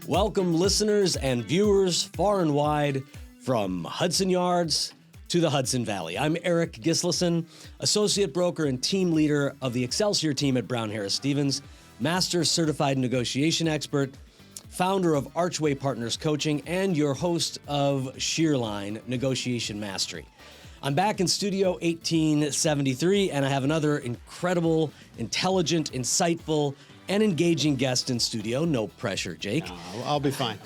Welcome, listeners and viewers far and wide, from Hudson Yards to the Hudson Valley. I'm Eric Gislason, associate broker and team leader of the Excelsior team at Brown Harris Stevens, master certified negotiation expert, founder of Archway Partners Coaching, and your host of Shear Line Negotiation Mastery. I'm back in Studio 1873, and I have another incredible, intelligent, insightful, and engaging guest in studio. No pressure, Jake. No, I'll be fine.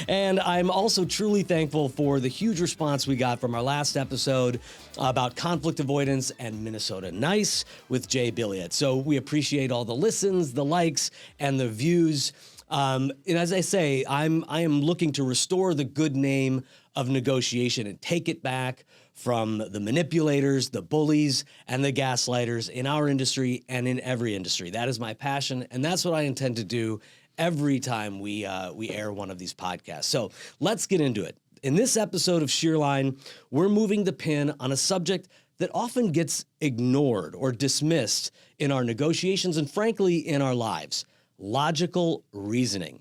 And I'm also truly thankful for the huge response we got from our last episode about conflict avoidance and Minnesota Nice with Jay Billiot. So we appreciate all the listens, the likes, and the views. And as I say, I am looking to restore the good name of negotiation and take it back from the manipulators, the bullies, and the gaslighters in our industry and in every industry. That is my passion, and that's what I intend to do every time we air one of these podcasts. So let's get into it. In this episode of Shear Line, we're moving the pin on a subject that often gets ignored or dismissed in our negotiations and, frankly, in our lives: logical reasoning.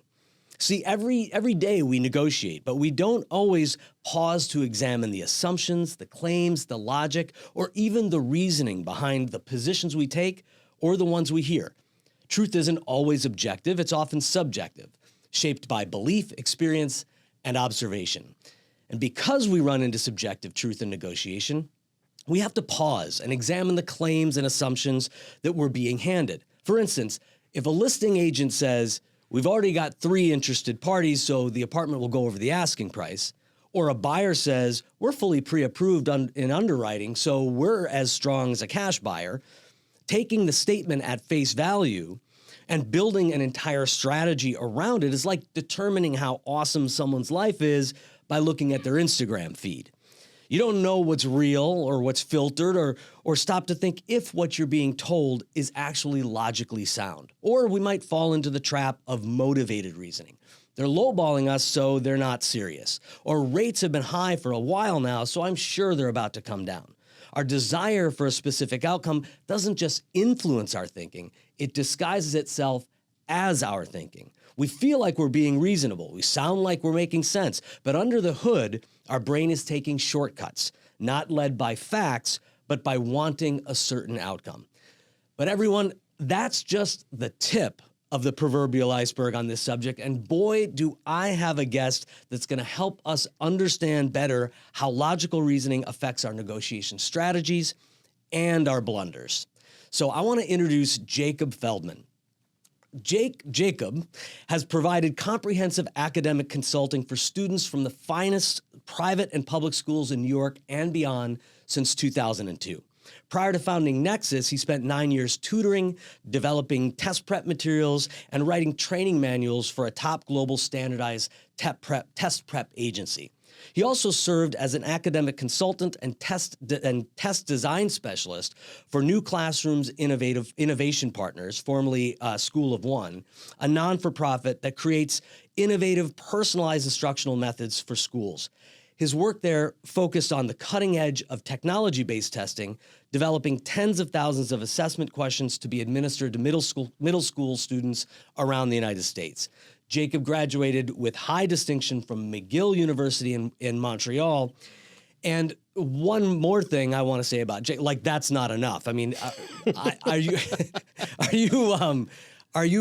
See, every day we negotiate, but we don't always pause to examine the assumptions, the claims, the logic, or even the reasoning behind the positions we take or the ones we hear. Truth isn't always objective, it's often subjective, shaped by belief, experience, and observation. And because we run into subjective truth in negotiation, we have to pause and examine the claims and assumptions that we're being handed. For instance, if a listing agent says, "We've already got 3 interested parties, so the apartment will go over the asking price," or a buyer says, "We're fully pre-approved in underwriting, so we're as strong as a cash buyer," taking the statement at face value and building an entire strategy around it is like determining how awesome someone's life is by looking at their Instagram feed. You don't know what's real or what's filtered or stop to think if what you're being told is actually logically sound. Or we might fall into the trap of motivated reasoning. They're lowballing us, so they're not serious. Or rates have been high for a while now, so I'm sure they're about to come down. Our desire for a specific outcome doesn't just influence our thinking, it disguises itself as our thinking. We feel like we're being reasonable. We sound like we're making sense. But under the hood, our brain is taking shortcuts, not led by facts, but by wanting a certain outcome. But everyone, that's just the tip of the proverbial iceberg on this subject. And boy, do I have a guest that's going to help us understand better how logical reasoning affects our negotiation strategies and our blunders. So I want to introduce Jacob Feldman. Jacob has provided comprehensive academic consulting for students from the finest private and public schools in New York and beyond since 2002. Prior to founding Nexus, he spent 9 years tutoring, developing test prep materials, and writing training manuals for a top global standardized test prep agency. He also served as an academic consultant and test design specialist for New Classrooms Innovation Partners, formerly School of One, a non-for-profit that creates innovative, personalized instructional methods for schools. His work there focused on the cutting edge of technology-based testing, developing tens of thousands of assessment questions to be administered to middle school students around the United States. Jacob graduated with high distinction from McGill University in Montreal. And one more thing I want to say about Jacob, like that's not enough. I mean, are you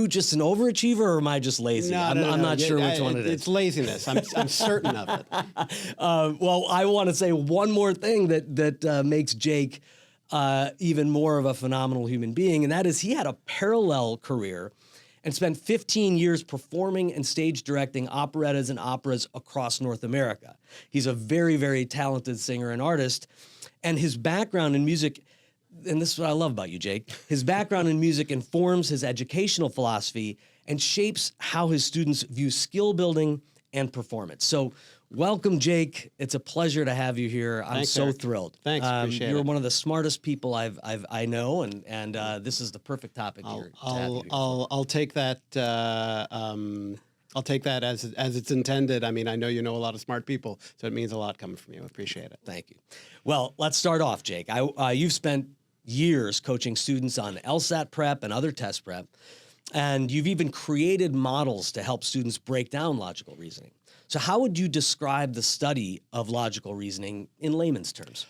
just an overachiever, or am I just lazy? No, I'm not sure which one it is. It's laziness. I'm certain of it. Well, I want to say one more thing that makes Jake even more of a phenomenal human being, and that is he had a parallel career and spent 15 years performing and stage directing operettas and operas across North America. He's a very, very talented singer and artist, and his background in music, and this is what I love about you, Jake, his background in music informs his educational philosophy and shapes how his students view skill building and performance. So welcome, Jake. It's a pleasure to have you here. I'm Thanks, so Eric. thrilled. Thanks, appreciate You're it. one of the smartest people I know, and this is the perfect topic here. I'll take that. I'll take that as it's intended. I mean, I know you know a lot of smart people, so it means a lot coming from you. I appreciate it. Thank you. Well, let's start off, Jake. You've spent years coaching students on LSAT prep and other test prep. And you've even created models to help students break down logical reasoning. So how would you describe the study of logical reasoning in layman's terms?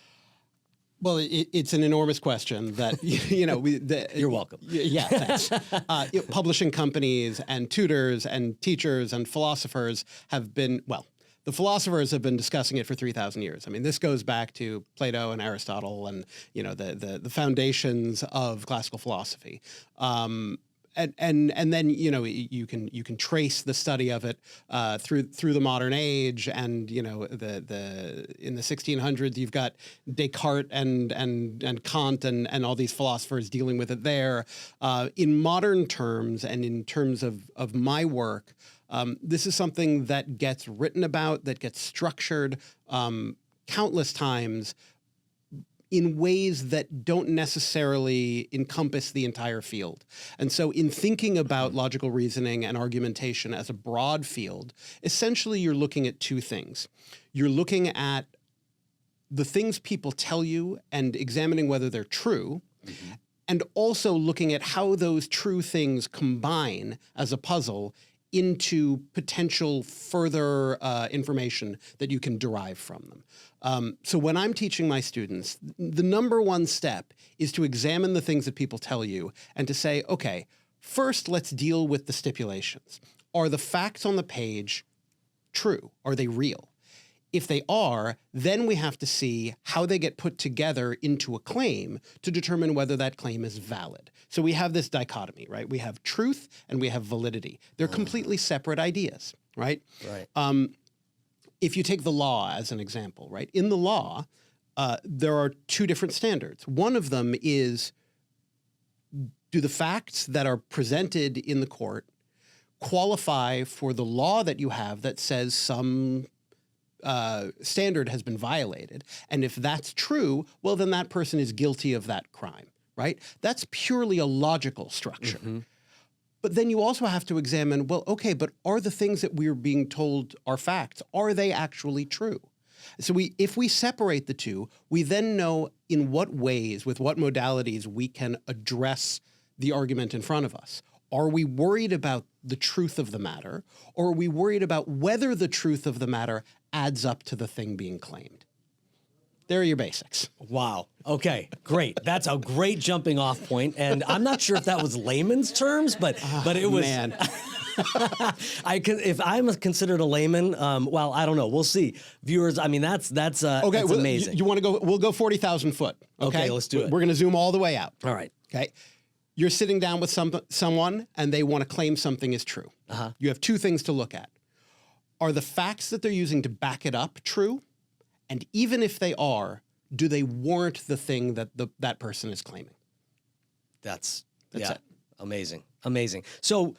Well, it's an enormous question that, You're welcome. Yeah, thanks. Publishing companies and tutors and teachers and philosophers have been, the philosophers have been discussing it for 3,000 years. I mean, this goes back to Plato and Aristotle and, the foundations of classical philosophy. And then you can trace the study of it through the modern age, and in the 1600s you've got Descartes and Kant and all these philosophers dealing with it there. In modern terms and in terms of my work, this is something that gets written about, that gets structured countless times in ways that don't necessarily encompass the entire field. And so in thinking about logical reasoning and argumentation as a broad field, essentially you're looking at two things. You're looking at the things people tell you and examining whether they're true, and also looking at how those true things combine as a puzzle into potential further information that you can derive from them. So when I'm teaching my students, the number one step is to examine the things that people tell you and to say, okay, first let's deal with the stipulations. Are the facts on the page true? Are they real? If they are, then we have to see how they get put together into a claim to determine whether that claim is valid. So we have this dichotomy, right? We have truth and we have validity. They're completely separate ideas, right? Right. If you take the law as an example, right? In the law, there are two different standards. One of them is, do the facts that are presented in the court qualify for the law that you have that says some standard has been violated? And if that's true, well, then that person is guilty of that crime, right? That's purely a logical structure. But then you also have to examine, well, okay, but are the things that we're being told are facts, are they actually true? So if we separate the two, we then know in what ways, with what modalities we can address the argument in front of us. Are we worried about the truth of the matter, or are we worried about whether the truth of the matter adds up to the thing being claimed? There are your basics. Wow. Okay, great. That's a great jumping off point. And I'm not sure if that was layman's terms, but it was. Man. If I'm considered a layman, well, I don't know. We'll see. Viewers, I mean, that's okay, that's amazing. You want to go? We'll go 40,000 foot. Okay, let's do it. We're going to zoom all the way out. All right. Okay. You're sitting down with someone and they want to claim something is true. You have two things to look at. Are the facts that they're using to back it up true? And even if they are, do they warrant the thing that that person is claiming? That's it. Amazing. So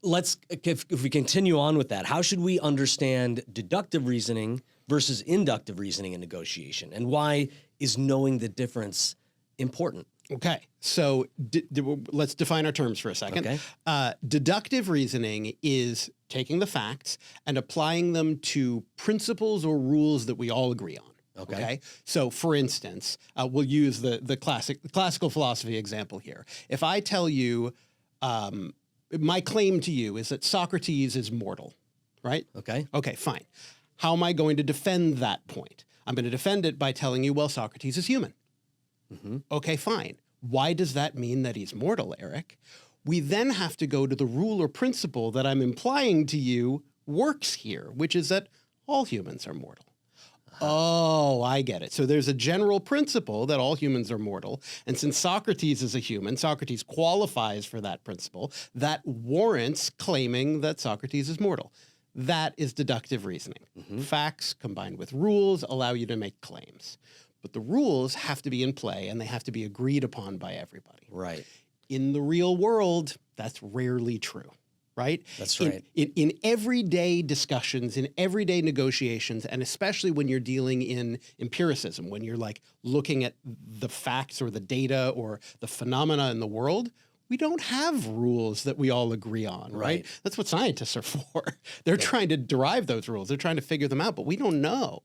if we continue on with that, how should we understand deductive reasoning versus inductive reasoning in negotiation? And why is knowing the difference important? Okay, so let's define our terms for a second. Okay. Deductive reasoning is taking the facts and applying them to principles or rules that we all agree on. Okay. So, for instance, we'll use the classical philosophy example here. If I tell you, my claim to you is that Socrates is mortal, right? Okay. Okay, fine. How am I going to defend that point? I'm going to defend it by telling you, well, Socrates is human. Okay, fine. Why does that mean that he's mortal, Eric? We then have to go to the rule or principle that I'm implying to you works here, which is that all humans are mortal. Oh, I get it. So there's a general principle that all humans are mortal. And since Socrates is a human, Socrates qualifies for that principle. That warrants claiming that Socrates is mortal. That is deductive reasoning. Facts combined with rules allow you to make claims. But the rules have to be in play and they have to be agreed upon by everybody. Right. In the real world, that's rarely true, right? That's right. In everyday discussions, in everyday negotiations, and especially when you're dealing in empiricism, when you're like looking at the facts or the data or the phenomena in the world, we don't have rules that we all agree on, right? That's what scientists are for. They're trying to derive those rules. They're trying to figure them out, but we don't know.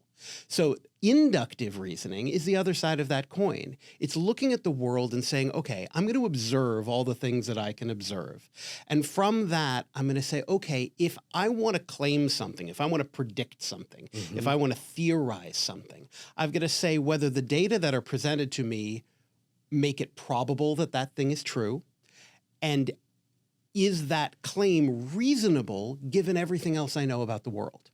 So inductive reasoning is the other side of that coin. It's looking at the world and saying, okay, I'm going to observe all the things that I can observe. And from that, I'm going to say, okay, if I want to claim something, if I want to predict something, if I want to theorize something, I've got to say whether the data that are presented to me make it probable that that thing is true, and is that claim reasonable given everything else I know about the world?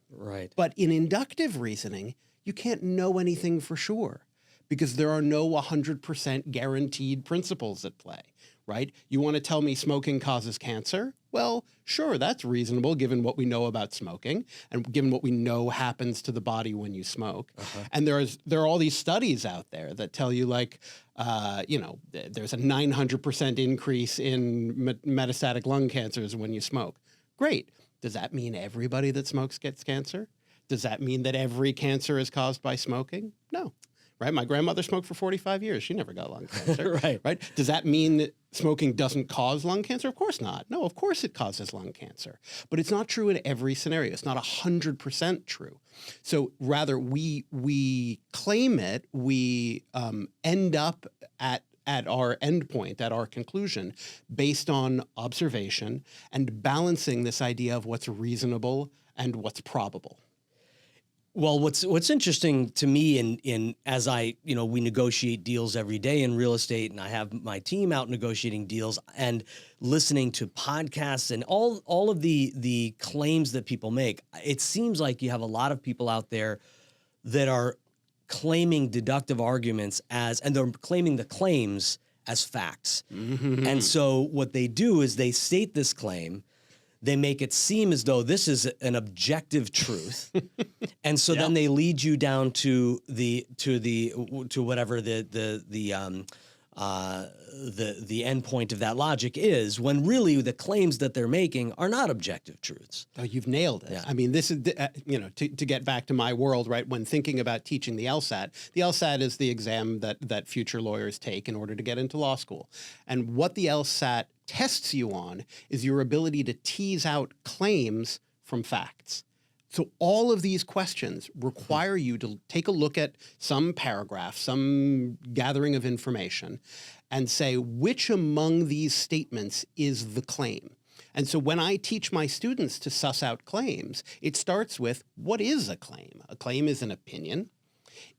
Right. But in inductive reasoning, you can't know anything for sure because there are no 100% guaranteed principles at play, right? You want to tell me smoking causes cancer? Well, sure, that's reasonable given what we know about smoking and given what we know happens to the body when you smoke. And there are all these studies out there that tell you like, there's a 900% increase in metastatic lung cancers when you smoke. Great. Does that mean everybody that smokes gets cancer? Does that mean that every cancer is caused by smoking? No. Right? My grandmother smoked for 45 years. She never got lung cancer. Right? Does that mean that smoking doesn't cause lung cancer? Of course not. No, of course it causes lung cancer. But it's not true in every scenario. It's not 100% true. So rather, we claim it, we end up at our endpoint, at our conclusion, based on observation and balancing this idea of what's reasonable and what's probable. Well, what's interesting to me in as we negotiate deals every day in real estate, and I have my team out negotiating deals and listening to podcasts and all of the claims that people make, it seems like you have a lot of people out there that are claiming deductive arguments and they're claiming the claims as facts. And so what they do is they state this claim, they make it seem as though this is an objective truth, and so then they lead you down to whatever the end point of that logic is, when really the claims that they're making are not objective truths. Oh, you've nailed it. Yeah. I mean, this is, to get back to my world, right? When thinking about teaching the LSAT is the exam that future lawyers take in order to get into law school. And what the LSAT tests you on is your ability to tease out claims from facts. So all of these questions require you to take a look at some paragraph, some gathering of information, and say which among these statements is the claim. And so when I teach my students to suss out claims, it starts with, what is a claim? A claim is an opinion.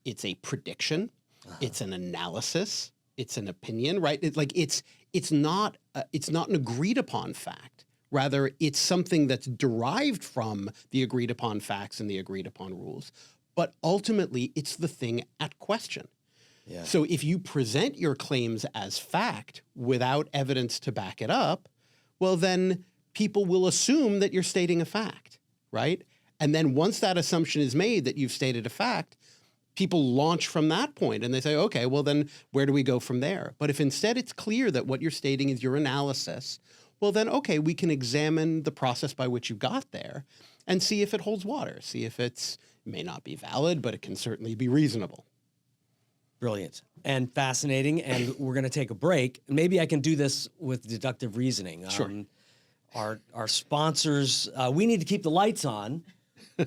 It's a prediction. It's an analysis. It's an opinion, right? It's not an agreed upon fact. Rather, it's something that's derived from the agreed upon facts and the agreed upon rules. But ultimately, it's the thing at question. Yeah. So if you present your claims as fact without evidence to back it up, well, then people will assume that you're stating a fact, right? And then once that assumption is made that you've stated a fact, people launch from that point and they say, okay, well, then where do we go from there? But if instead it's clear that what you're stating is your analysis, well, then, okay, we can examine the process by which you got there and see if it holds water, see if it may not be valid, but it can certainly be reasonable. Brilliant and fascinating. And we're going to take a break. Maybe I can do this with deductive reasoning. Sure. Our sponsors, we need to keep the lights on.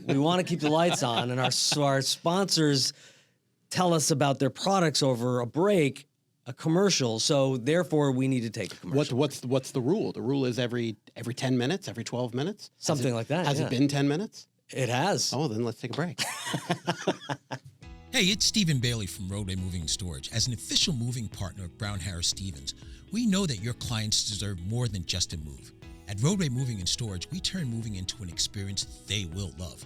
We want to keep the lights on. And our sponsors tell us about their products over a break, a commercial, so therefore we need to take a commercial. What's the rule? The rule is every 10 minutes, every 12 minutes? Something like that. Has it been 10 minutes? It has. Oh, then let's take a break. Hey, it's Stephen Bailey from Roadway Moving and Storage. As an official moving partner of Brown Harris Stevens, we know that your clients deserve more than just a move. At Roadway Moving and Storage, we turn moving into an experience they will love.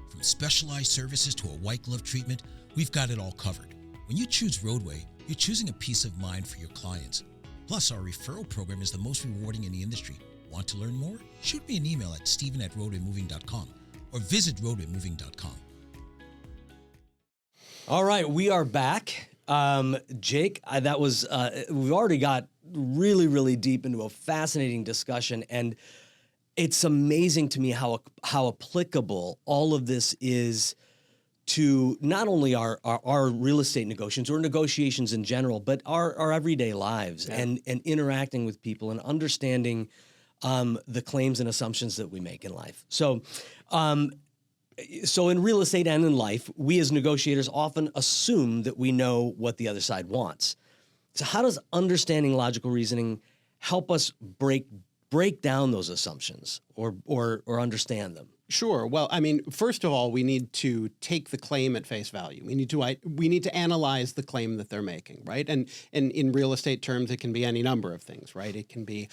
From specialized services to a white glove treatment, we've got it all covered. When you choose Roadway, you're choosing a peace of mind for your clients. Plus, our referral program is the most rewarding in the industry. Want to learn more? Shoot me an email at steven@roadwaymoving.com or visit roadwaymoving.com. All right, we are back. Jake, that was, we've already got really, really deep into a fascinating discussion, and it's amazing to me how applicable all of this is to not only our real estate negotiations or negotiations in general, but our everyday lives and interacting with people and understanding the claims and assumptions that we make in life. So So in real estate and in life, we as negotiators often assume that we know what the other side wants. So how does understanding logical reasoning help us break down those assumptions or understand them? Sure. Well, I mean, first of all, we need to take the claim at face value. We need to analyze the claim that they're making, right? And in real estate terms, it can be any number of things, right? It can be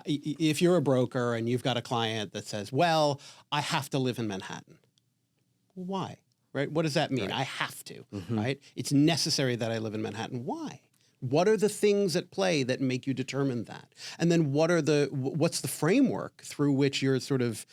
if you're a broker and you've got a client that says, "Well, I have to live in Manhattan." Why? Right? What does that mean? Right. I have to, right? It's necessary that I live in Manhattan. Why? What are the things at play that make you determine that? And then what's the framework through which you're sort of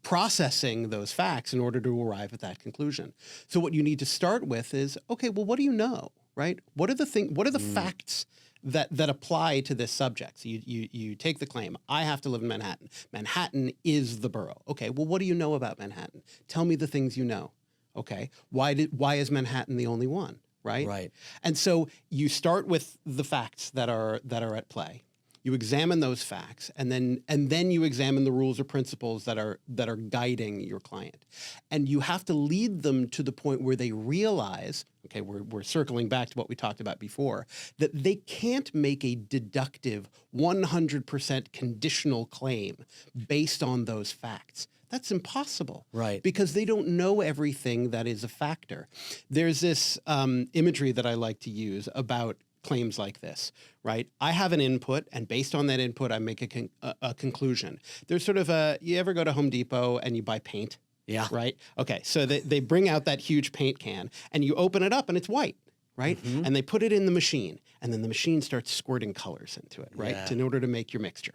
processing those facts in order to arrive at that conclusion? So what you need to start with is, okay, well, what do you know, right? What are the facts that apply to this subject? So you take the claim, I have to live in Manhattan. Manhattan is the borough. Okay, well, what do you know about Manhattan? Tell me the things you know. Okay, why is Manhattan the only one? Right? Right. And so you start with the facts that are at play. You examine those facts, and then you examine the rules or principles that are guiding your client. And you have to lead them to the point where they realize, okay, we're circling back to what we talked about before, that they can't make a deductive 100% conditional claim based on those facts. That's impossible, right? Because they don't know everything that is a factor. There's this imagery that I like to use about claims like this, right? I have an input, and based on that input, I make a conclusion. There's sort of you ever go to Home Depot and you buy paint? Yeah. Right? Okay, so they bring out that huge paint can, and you open it up, and it's white, right? And they put it in the machine, and then the machine starts squirting colors into it, right? Yeah. In order to make your mixture.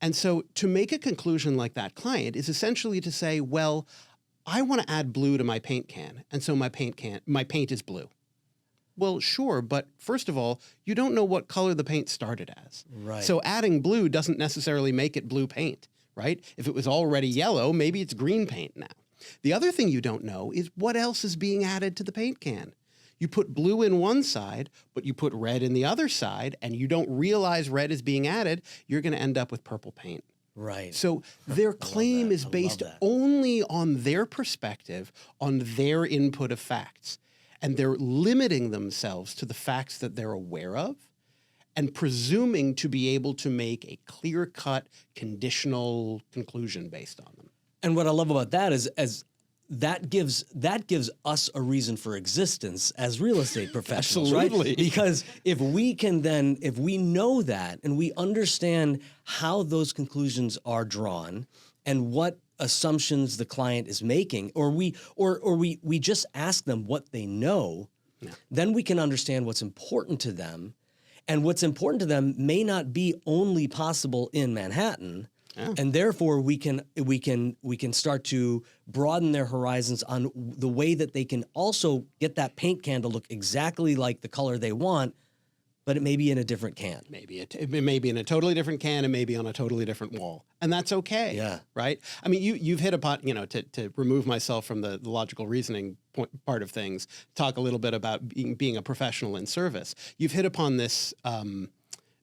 And so to make a conclusion like that client is essentially to say, well, I want to add blue to my paint can, and so my paint is blue. Well, sure, but first of all, you don't know what color the paint started as. Right. So adding blue doesn't necessarily make it blue paint, right? If it was already yellow, maybe it's green paint now. The other thing you don't know is what else is being added to the paint can. You put blue in one side, but you put red in the other side, and you don't realize red is being added, you're going to end up with purple paint. Right. So their claim is based only on their perspective, on their input of facts. And they're limiting themselves to the facts that they're aware of and presuming to be able to make a clear-cut, conditional conclusion based on them. And what I love about that is that gives us a reason for existence as real estate professionals, Absolutely. right? Because if we know that and we understand how those conclusions are drawn and what assumptions the client is making, or we just ask them what they know, then we can understand what's important to them. And what's important to them may not be only possible in Manhattan. Yeah. And therefore, we can start to broaden their horizons on the way that they can also get that paint can to look exactly like the color they want, but it may be in a different can. It may be in a totally different can and maybe on a totally different wall. And that's okay. Yeah. Right? I mean, you've hit upon, to remove myself from the logical reasoning part of things, talk a little bit about being a professional in service. You've hit upon this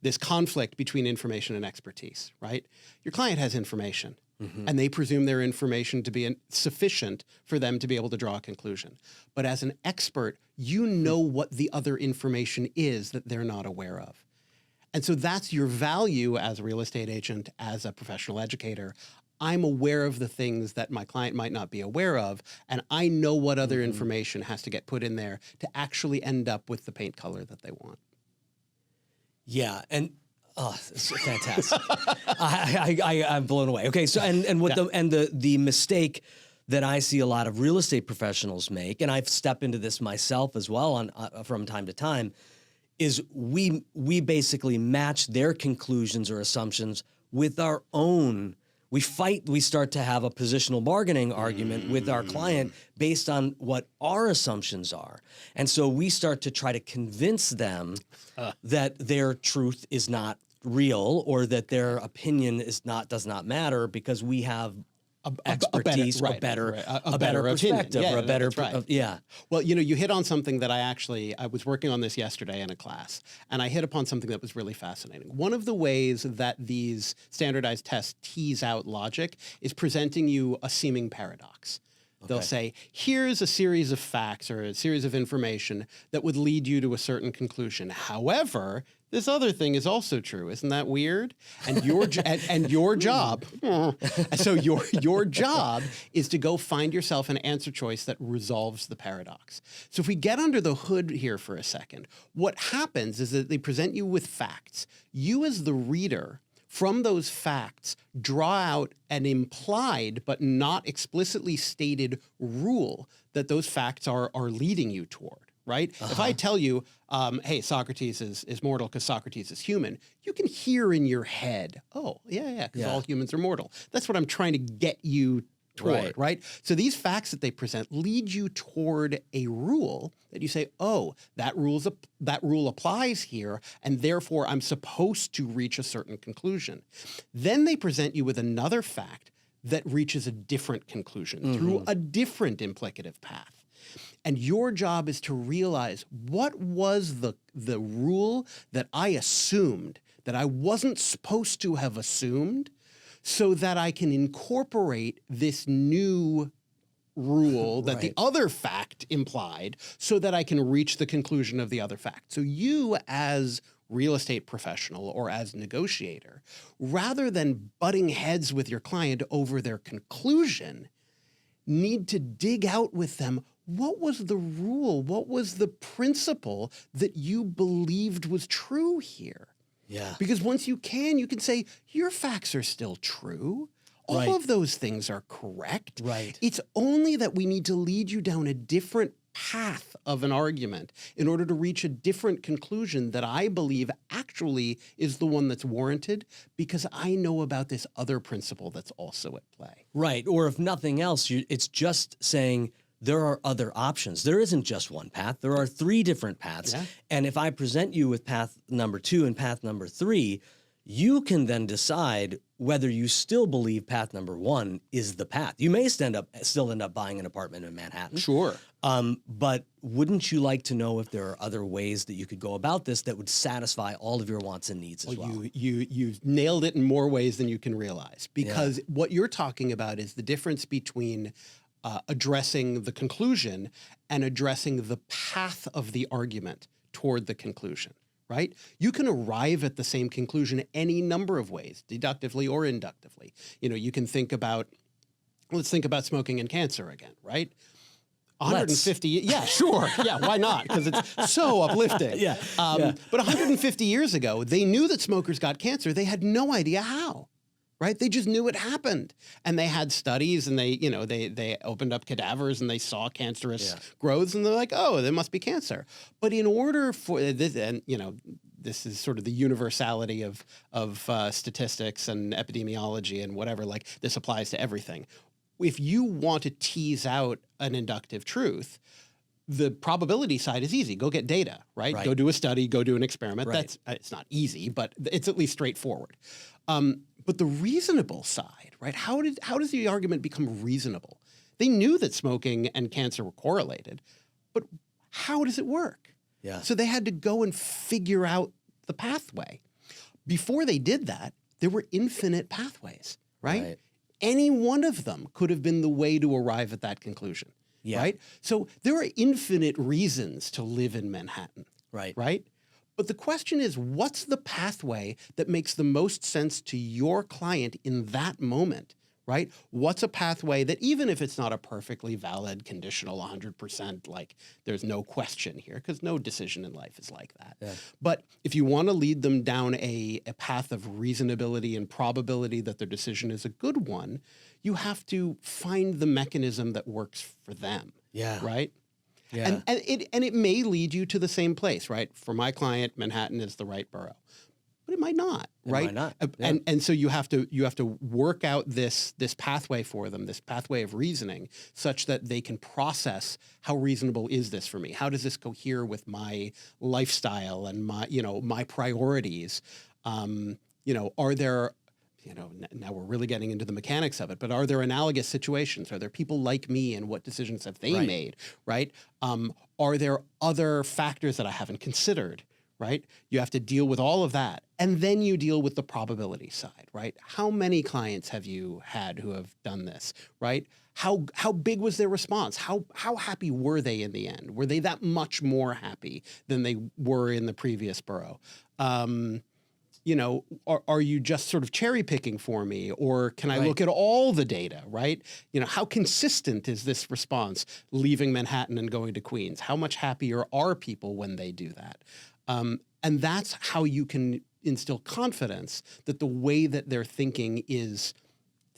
this conflict between information and expertise, right? Your client has information, and they presume their information to be sufficient for them to be able to draw a conclusion. But as an expert, you know what the other information is that they're not aware of. And so that's your value as a real estate agent, as a professional educator. I'm aware of the things that my client might not be aware of, and I know what other information has to get put in there to actually end up with the paint color that they want. Yeah, and it's fantastic. I'm blown away. Okay, so and what the mistake that I see a lot of real estate professionals make, and I've stepped into this myself as well from time to time, is we basically match their conclusions or assumptions with our own. We start to have a positional bargaining argument with our client based on what our assumptions are. And so we start to try to convince them that their truth is not real or that their opinion does not matter because we have expertise, a better opinion. perspective, or a better, that's right. yeah. Well, you hit on something that I was working on this yesterday in a class, and I hit upon something that was really fascinating. One of the ways that these standardized tests tease out logic is presenting you a seeming paradox. They'll say, here's a series of facts or a series of information that would lead you to a certain conclusion. However, this other thing is also true. Isn't that weird? And your job, so your job is to go find yourself an answer choice that resolves the paradox. So if we get under the hood here for a second, what happens is that they present you with facts. You as the reader, from those facts, draw out an implied but not explicitly stated rule that those facts are leading you toward, right? If I tell you, hey, Socrates is mortal because Socrates is human, you can hear in your head, oh, yeah, because all humans are mortal. That's what I'm trying to get you toward, right? So these facts that they present lead you toward a rule that you say, oh, that rule applies here, and therefore I'm supposed to reach a certain conclusion. Then they present you with another fact that reaches a different conclusion through a different implicative path. And your job is to realize what was the rule that I assumed that I wasn't supposed to have assumed, so that I can incorporate this new rule that the other fact implied, so that I can reach the conclusion of the other fact. So you, as real estate professional or as negotiator, rather than butting heads with your client over their conclusion, need to dig out with them, what was the rule? What was the principle that you believed was true here? Yeah. Because once you can say, your facts are still true. All of those things are correct. Right. It's only that we need to lead you down a different path of an argument in order to reach a different conclusion that I believe actually is the one that's warranted, because I know about this other principle that's also at play. Right. Or if nothing else, it's just saying, there are other options. There isn't just one path. There are 3 different paths. Yeah. And if I present you with path number 2 and path number 3, you can then decide whether you still believe path number 1 is the path. You may still end up buying an apartment in Manhattan. Sure. But wouldn't you like to know if there are other ways that you could go about this that would satisfy all of your wants and needs as well? You've nailed it in more ways than you can realize, because what you're talking about is the difference between addressing the conclusion and addressing the path of the argument toward the conclusion, right? You can arrive at the same conclusion any number of ways, deductively or inductively. You can think about, let's think about smoking and cancer again, right? 150, yeah, sure. Yeah, why not? Because it's so uplifting. But 150 years ago, they knew that smokers got cancer. They had no idea how. Right? They just knew it happened. And they had studies, and they opened up cadavers and they saw cancerous growths, and they're like, oh, there must be cancer. But in order for this, and this is sort of the universality of statistics and epidemiology and whatever, like this applies to everything. If you want to tease out an inductive truth, the probability side is easy. Go get data, right? Go do a study, go do an experiment. That's it's not easy, but it's at least straightforward. But the reasonable side, right? How does the argument become reasonable? They knew that smoking and cancer were correlated, but how does it work? Yeah. So they had to go and figure out the pathway. Before they did that, there were infinite pathways, right? Any one of them could have been the way to arrive at that conclusion, right? So there are infinite reasons to live in Manhattan, right? But the question is, what's the pathway that makes the most sense to your client in that moment, right? What's a pathway that, even if it's not a perfectly valid, conditional 100%, like there's no question here, because no decision in life is like that. Yeah. But if you want to lead them down a path of reasonability and probability that their decision is a good one, you have to find the mechanism that works for them, right? Yeah. And it may lead you to the same place, right? For my client, Manhattan is the right borough, but it might not, right? It might not. And so you have to work out this pathway for them, this pathway of reasoning, such that they can process, how reasonable is this for me? How does this cohere with my lifestyle and my priorities? Are there now we're really getting into the mechanics of it, but are there analogous situations? Are there people like me, and what decisions have they made, right? Are there other factors that I haven't considered, right? You have to deal with all of that. And then you deal with the probability side, right? How many clients have you had who have done this, right? How big was their response? How happy were they in the end? Were they that much more happy than they were in the previous borough? Are you just sort of cherry picking for me, or can I look at all the data, right? How consistent is this response leaving Manhattan and going to Queens? How much happier are people when they do that? And that's how you can instill confidence that the way that they're thinking it's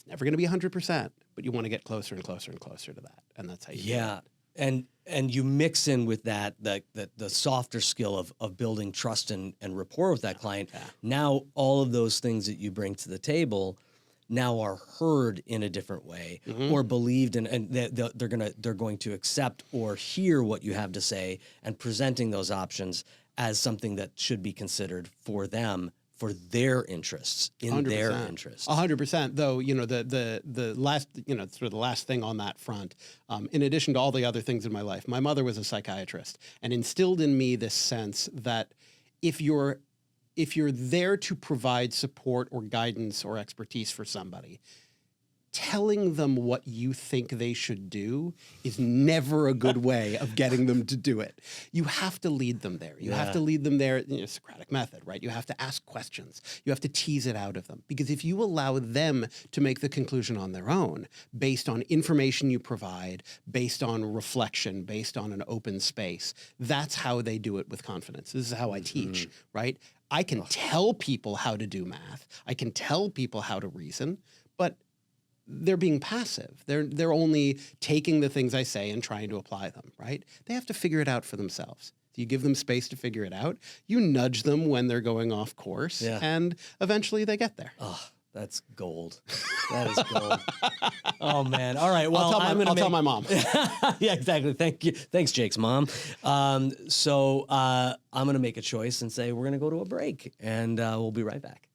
never going to be 100%, but you want to get closer and closer and closer to that. And that's how you do it. And you mix in with that the softer skill of building trust and rapport with that client. Yeah. Now all of those things that you bring to the table now are heard in a different way, or believed in, and they're going to accept or hear what you have to say, and presenting those options as something that should be considered for them, for their interests, in 100%. Their interests. 100%. Though, the last, sort of the last thing on that front, in addition to all the other things in my life, my mother was a psychiatrist and instilled in me this sense that if you're there to provide support or guidance or expertise for somebody, telling them what you think they should do is never a good way of getting them to do it. You have to lead them there. You have to lead them there, Socratic method, right? You have to ask questions. You have to tease it out of them. Because if you allow them to make the conclusion on their own, based on information you provide, based on reflection, based on an open space, that's how they do it with confidence. This is how I teach, right? I can tell people how to do math. I can tell people how to reason, but they're being passive. They're only taking the things I say and trying to apply them, right? They have to figure it out for themselves. You give them space to figure it out. You nudge them when they're going off course, and eventually they get there. Oh, that's gold. That is gold. Oh, man. All right. Well, I'll tell my mom. Yeah, exactly. Thank you. Thanks, Jake's mom. So I'm going to make a choice and say we're going to go to a break, and we'll be right back.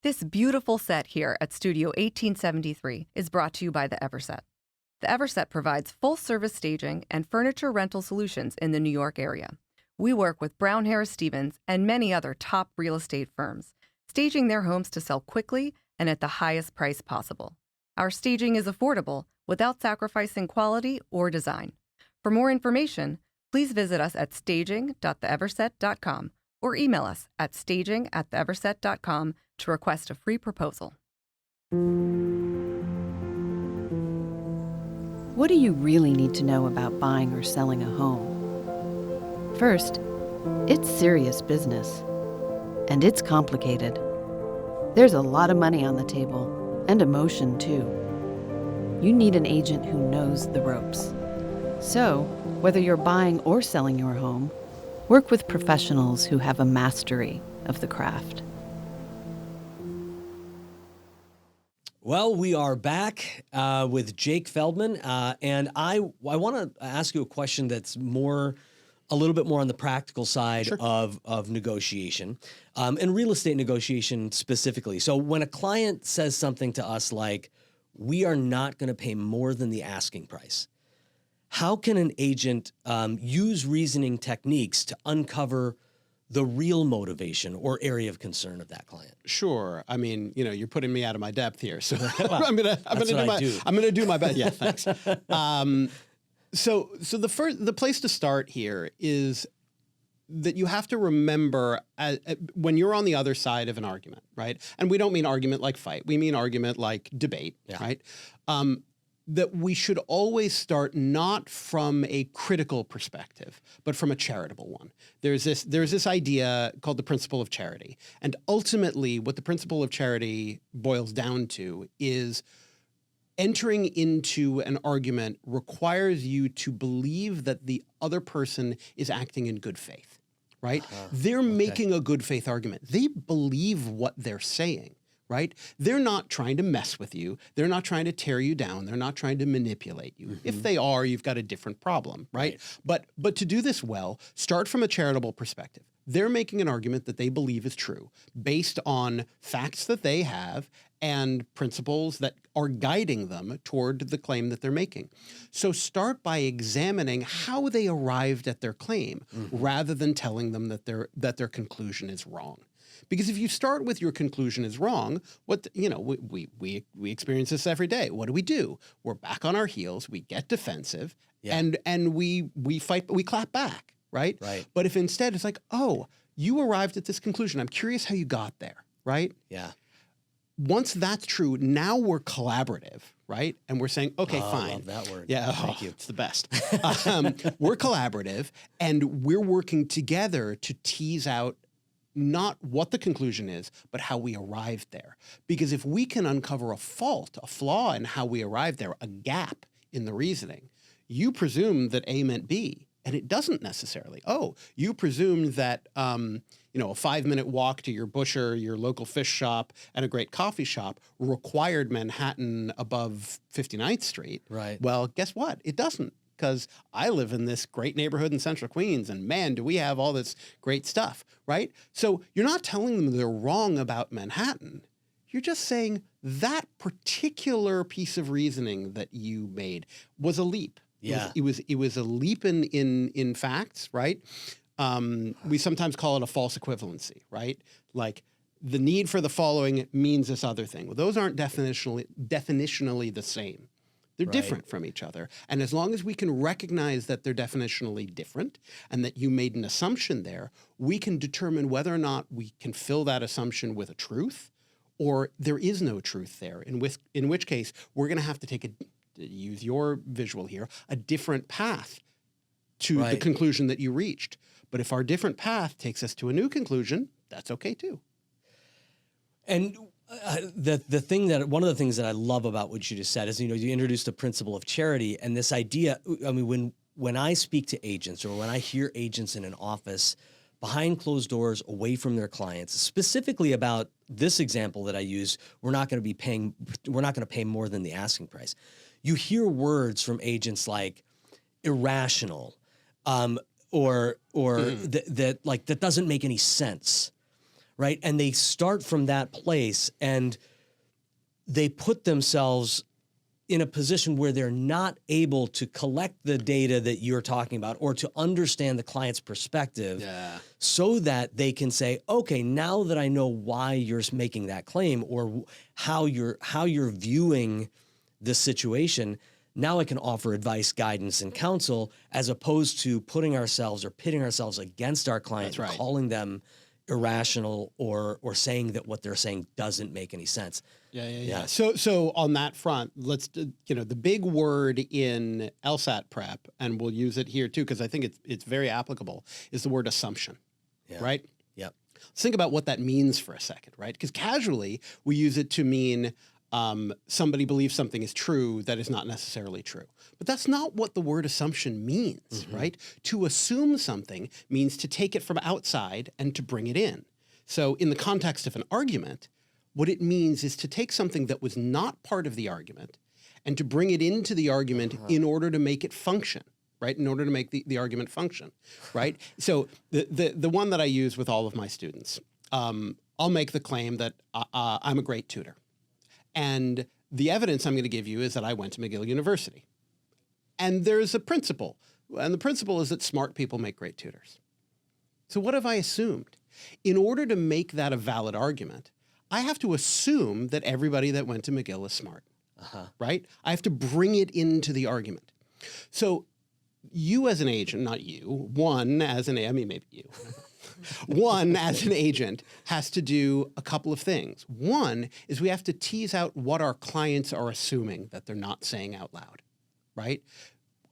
This beautiful set here at Studio 1873 is brought to you by the Everset. The Everset provides full-service staging and furniture rental solutions in the New York area. We work with Brown Harris Stevens and many other top real estate firms, staging their homes to sell quickly and at the highest price possible. Our staging is affordable without sacrificing quality or design. For more information, please visit us at staging.theeverset.com or email us at staging@theeverset.com to request a free proposal. What do you really need to know about buying or selling a home? First, it's serious business, and it's complicated. There's a lot of money on the table, and emotion too. You need an agent who knows the ropes. So, whether you're buying or selling your home, work with professionals who have a mastery of the craft. Well, we are back with Jake Feldman, and I want to ask you a question that's a little bit more on the practical side of negotiation, and real estate negotiation specifically. So when a client says something to us like, we are not going to pay more than the asking price, how can an agent use reasoning techniques to uncover the real motivation or area of concern of that client? Sure. I mean, you're putting me out of my depth here, so I'm gonna do my best. Yeah, thanks. So the place to start here is that you have to remember when you're on the other side of an argument, right? And we don't mean argument like fight. We mean argument like debate, right? That we should always start not from a critical perspective, but from a charitable one. There's this idea called the principle of charity. And ultimately, what the principle of charity boils down to is entering into an argument requires you to believe that the other person is acting in good faith, right? They're making a good faith argument. They believe what they're saying. Right? They're not trying to mess with you. They're not trying to tear you down. They're not trying to manipulate you. If they are, you've got a different problem, right? But to do this well, start from a charitable perspective. They're making an argument that they believe is true based on facts that they have and principles that are guiding them toward the claim that they're making. So start by examining how they arrived at their claim rather than telling them that their conclusion is wrong. Because if you start with your conclusion is wrong, we experience this every day. What do? We're back on our heels. We get defensive, and we fight. We clap back, right? Right. But if instead it's like, oh, you arrived at this conclusion. I'm curious how you got there, right? Yeah. Once that's true, now we're collaborative, right? And we're saying, okay, fine. I love that word. Yeah, Thank you. It's the best. We're collaborative, and we're working together to tease out not what the conclusion is, but how we arrived there. Because if we can uncover a fault, a flaw in how we arrived there, a gap in the reasoning, you presume that A meant B, and it doesn't necessarily. Oh, you presumed that a 5-minute walk to your butcher, your local fish shop, and a great coffee shop required Manhattan above 59th Street. Right. Well, guess what? It doesn't, because I live in this great neighborhood in Central Queens, and man, do we have all this great stuff, right? So you're not telling them they're wrong about Manhattan. You're just saying that particular piece of reasoning that you made was a leap. Yeah. It was a leap in facts, right? We sometimes call it a false equivalency, right? Like the need for the following means this other thing. Well, those aren't definitionally the same. They're different from each other. And as long as we can recognize that they're definitionally different and that you made an assumption there, we can determine whether or not we can fill that assumption with a truth or there is no truth there, in which case we're going to have to take use your visual here, a different path to the conclusion that you reached. But if our different path takes us to a new conclusion, that's okay too. And one of the things that I love about what you just said is, you introduced the principle of charity and this idea. I mean, when I speak to agents or when I hear agents in an office behind closed doors, away from their clients, specifically about this example that I use, we're not going to pay more than the asking price. You hear words from agents like irrational, or that doesn't make any sense. Right. And they start from that place and they put themselves in a position where they're not able to collect the data that you're talking about or to understand the client's perspective so that they can say, okay, now that I know why you're making that claim or how you're viewing this situation, now I can offer advice, guidance, and counsel as opposed to putting ourselves or pitting ourselves against our client and calling them irrational or saying that what they're saying doesn't make any sense. Yeah. So on that front, let's the big word in LSAT prep, and we'll use it here too because I think it's very applicable, is the word assumption. Yeah. Right? Yep. Let's think about what that means for a second, right? Because casually we use it to mean somebody believes something is true that is not necessarily true. But that's not what the word assumption means, right? To assume something means to take it from outside and to bring it in. So in the context of an argument, what it means is to take something that was not part of the argument and to bring it into the argument in order to make it function, right? In order to make the argument function, right? So the one that I use with all of my students, I'll make the claim that I'm a great tutor. And the evidence I'm going to give you is that I went to McGill University. And there's a principle. And the principle is that smart people make great tutors. So what have I assumed? In order to make that a valid argument, I have to assume that everybody that went to McGill is smart, right? I have to bring it into the argument. So you as an agent, not you, maybe you. One, as an agent, has to do a couple of things. One is we have to tease out what our clients are assuming that they're not saying out loud, right?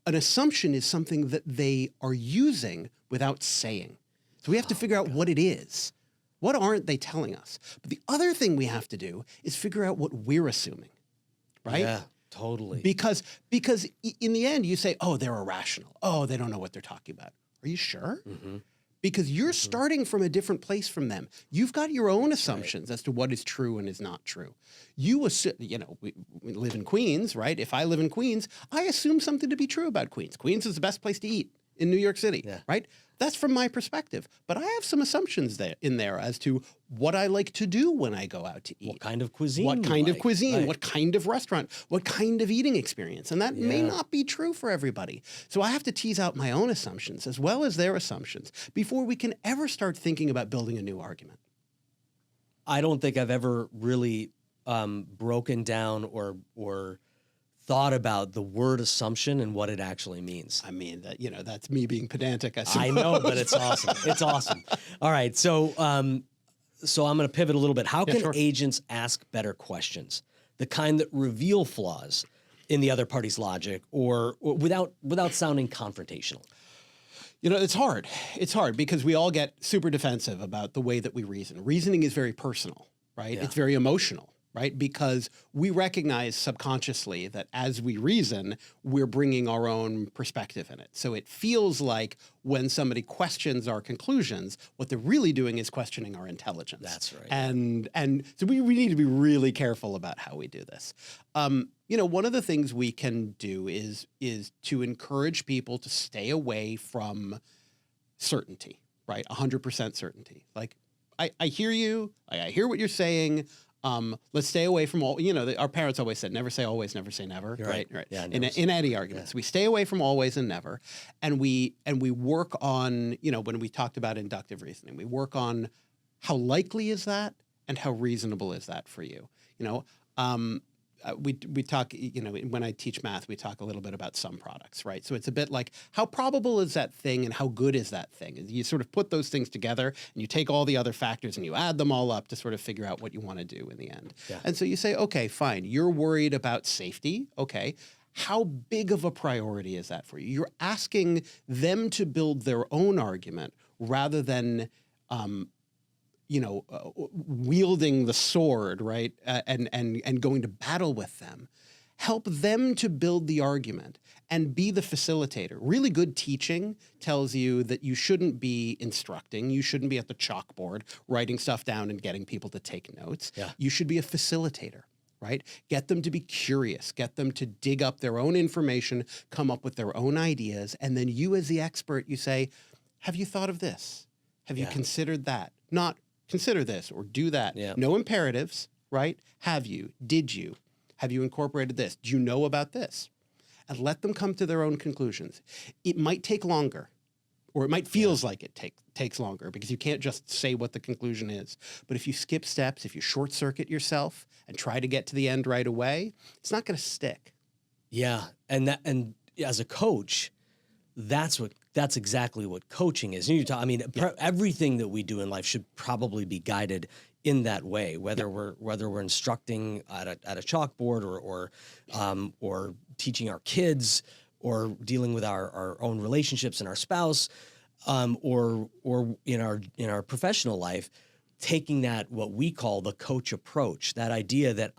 An assumption is something that they are using without saying. So we have to figure out what it is. What aren't they telling us? But the other thing we have to do is figure out what we're assuming, right? Yeah, totally. Because in the end, you say, oh, they're irrational. Oh, they don't know what they're talking about. Are you sure? Because you're starting from a different place from them. You've got your own assumptions as to what is true and is not true. You assume, we live in Queens, right? If I live in Queens, I assume something to be true about Queens. Queens is the best place to eat in New York City, Yeah. right? That's from my perspective. But I have some assumptions in there as to what I like to do when I go out to eat. What kind of cuisine? What kind of cuisine, Right. what kind of restaurant, what kind of eating experience. And that may Yeah. not be true for everybody. So I have to tease out my own assumptions as well as their assumptions before we can ever start thinking about building a new argument. I don't think I've ever really broken down or thought about the word assumption and what it actually means. I mean, that's me being pedantic, I suppose. I know, but it's awesome. It's awesome. All right, so I'm going to pivot a little bit. How can sure. agents ask better questions, the kind that reveal flaws in the other party's logic, or without sounding confrontational? It's hard. It's hard because we all get super defensive about the way that we reason. Reasoning is very personal, right? Yeah. It's very emotional, right? Because we recognize subconsciously that as we reason, we're bringing our own perspective in it. So it feels like when somebody questions our conclusions, what they're really doing is questioning our intelligence. That's right. And so we need to be really careful about how we do this. One of the things we can do is to encourage people to stay away from certainty, right? 100% certainty. Like, I hear you. I hear what you're saying. Let's stay away from all, our parents always said, never say always, never say never. You're right. Yeah, in any arguments, we stay away from always and never. And we work on, when we talked about inductive reasoning, we work on how likely is that and how reasonable is that for you? We talk, when I teach math, we talk a little bit about sum products, right? So it's a bit like how probable is that thing and how good is that thing? And you sort of put those things together and you take all the other factors and you add them all up to sort of figure out what you want to do in the end. Yeah. And so you say, okay, fine, you're worried about safety. Okay. How big of a priority is that for you? You're asking them to build their own argument rather than wielding the sword, right, and going to battle with them. Help them to build the argument and be the facilitator. Really good teaching tells you that you shouldn't be instructing. You shouldn't be at the chalkboard writing stuff down and getting people to take notes. Yeah. You should be a facilitator, right? Get them to be curious. Get them to dig up their own information, come up with their own ideas, and then you as the expert, you say, have you thought of this? Have you Yeah. considered that? Not consider this or do that. Yeah. No imperatives, right? Have you? Did you? Have you incorporated this? Do you know about this? And let them come to their own conclusions. It might take longer, or it might feels like it takes longer because you can't just say what the conclusion is. But if you skip steps, if you short circuit yourself and try to get to the end right away, it's not going to stick. Yeah, and as a coach, that's exactly what coaching is. Everything that we do in life should probably be guided in that way. Whether we're instructing at a chalkboard or teaching our kids or dealing with our own relationships and our spouse, or in our professional life, taking that what we call the coach approach, that idea that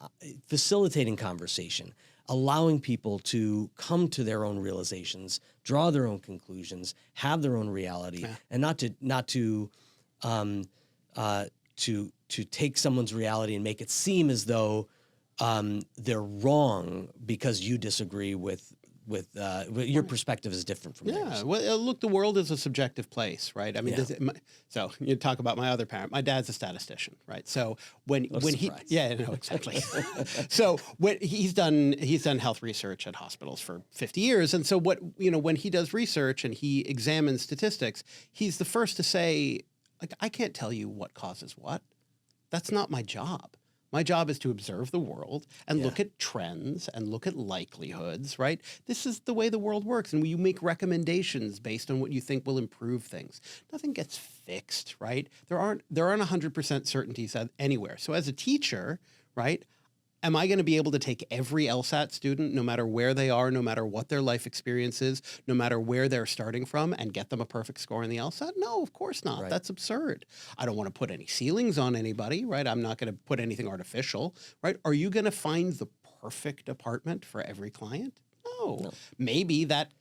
facilitating conversation, allowing people to come to their own realizations, draw their own conclusions, have their own reality, and not to take someone's reality and make it seem as though they're wrong because you disagree with your perspective is different from Yeah, yours. well, look, the world is a subjective place, right? I mean, Yeah. so you talk about my other parent. My dad's a statistician, right? So when he, surprise. yeah, no, exactly. So when he's done health research at hospitals for 50 years, and so when he does research and he examines statistics, he's the first to say, like, I can't tell you what causes what. That's not my job. My job is to observe the world and look at trends and look at likelihoods, right? This is the way the world works. And you make recommendations based on what you think will improve things. Nothing gets fixed, right? There aren't 100% certainties anywhere. So as a teacher, right, am I going to be able to take every LSAT student, no matter where they are, no matter what their life experience is, no matter where they're starting from, and get them a perfect score in the LSAT? No, of course not. Right. That's absurd. I don't want to put any ceilings on anybody, right? I'm not going to put anything artificial, right? Are you going to find the perfect apartment for every client? No. Maybe that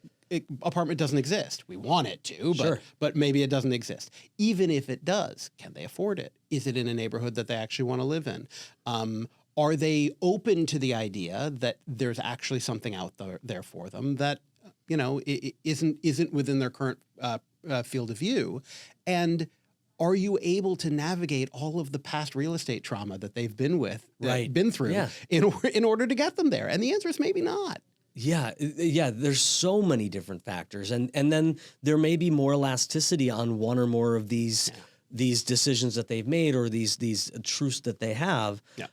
apartment doesn't exist. We want it to, but maybe it doesn't exist. Even if it does, can they afford it? Is it in a neighborhood that they actually want to live in? Are they open to the idea that there's actually something out there for them that isn't within their current field of view, and are you able to navigate all of the past real estate trauma that they've been through in order to get them there? And the answer is maybe not. Yeah. There's so many different factors, and then there may be more elasticity on one or more of these decisions that they've made, or these truths that they have. Yeah.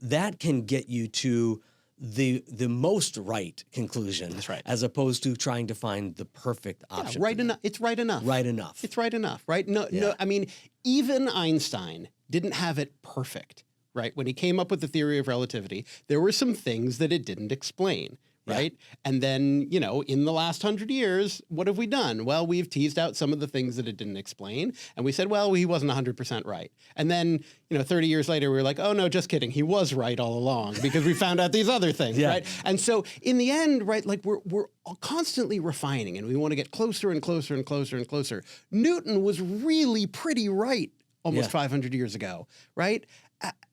That can get you to the most right conclusion. That's right. As opposed to trying to find the perfect option. Right enough. It's right enough. Right enough. It's right enough. Right. No. I mean, even Einstein didn't have it perfect. Right. When he came up with the theory of relativity, there were some things that it didn't explain. Right. Yeah. And then, in the last 100 years, what have we done? Well, we've teased out some of the things that it didn't explain. And we said, well, he wasn't 100% right. And then, 30 years later, we were like, oh, no, just kidding. He was right all along because we found out these other things. Yeah. Right. And so in the end, right, like we're constantly refining, and we want to get closer and closer and closer and closer. Newton was really pretty right almost 500 years ago. Right.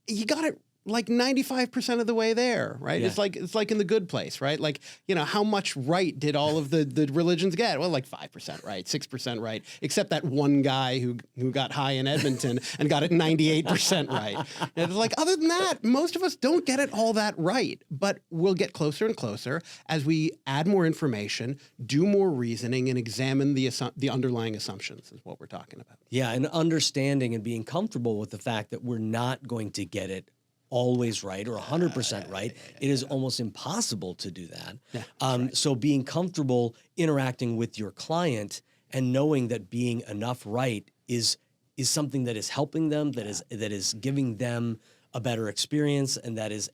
You got it. Like 95% of the way there, right? Yeah. It's like in The Good Place, right? Like, how much right did all of the religions get? Well, like 5% right, 6% right, except that one guy who got high in Edmonton and got it 98% right. And it's like, other than that, most of us don't get it all that right, but we'll get closer and closer as we add more information, do more reasoning, and examine the underlying assumptions is what we're talking about. Yeah, and understanding and being comfortable with the fact that we're not going to get it always right or 100% right. It is almost impossible to do that. Yeah, right. So being comfortable interacting with your client and knowing that being enough right is something that is helping them, that is giving them a better experience, and that is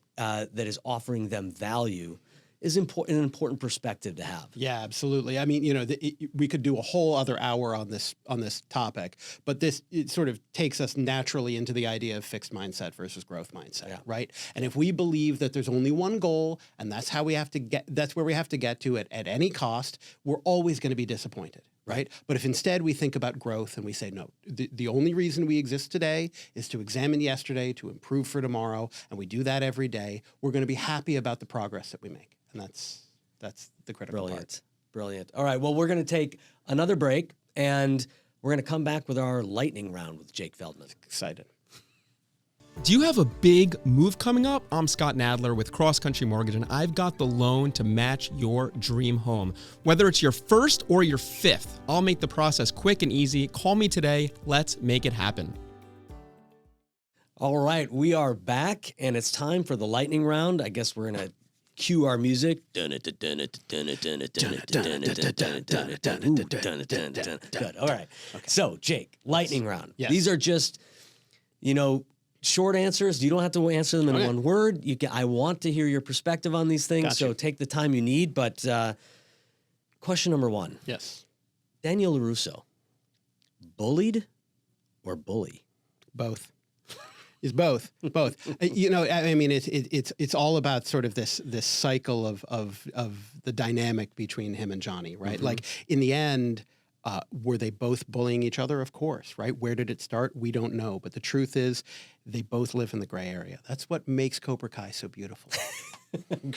offering them value is an important perspective to have. Yeah, absolutely. I mean, we could do a whole other hour on this topic, but it sort of takes us naturally into the idea of fixed mindset versus growth mindset, right? And if we believe that there's only one goal and that's where we have to get to it at any cost, we're always going to be disappointed. Right. But if instead we think about growth and we say, no, the only reason we exist today is to examine yesterday, to improve for tomorrow, and we do that every day, we're going to be happy about the progress that we make. And that's the critical part. Brilliant. All right. Well, we're going to take another break, and we're going to come back with our lightning round with Jake Feldman. Excited. Do you have a big move coming up? I'm Scott Nadler with Cross Country Mortgage, and I've got the loan to match your dream home. Whether it's your first or your fifth, I'll make the process quick and easy. Call me today. Let's make it happen. All right. We are back, and it's time for the lightning round. I guess we're going to cue our music. Good. All right. Okay. So, Jake, lightning round. Yes. These are just, short answers. You don't have to answer them in one word. I want to hear your perspective on these things, so take the time you need. But question number one. Yes. Daniel LaRusso, bullied or bully? Both. Is both. I mean, it's all about sort of this cycle of the dynamic between him and Johnny, right? Mm-hmm. Like in the end, were they both bullying each other? Of course, right? Where did it start? We don't know. But the truth is, they both live in the gray area. That's what makes Cobra Kai so beautiful.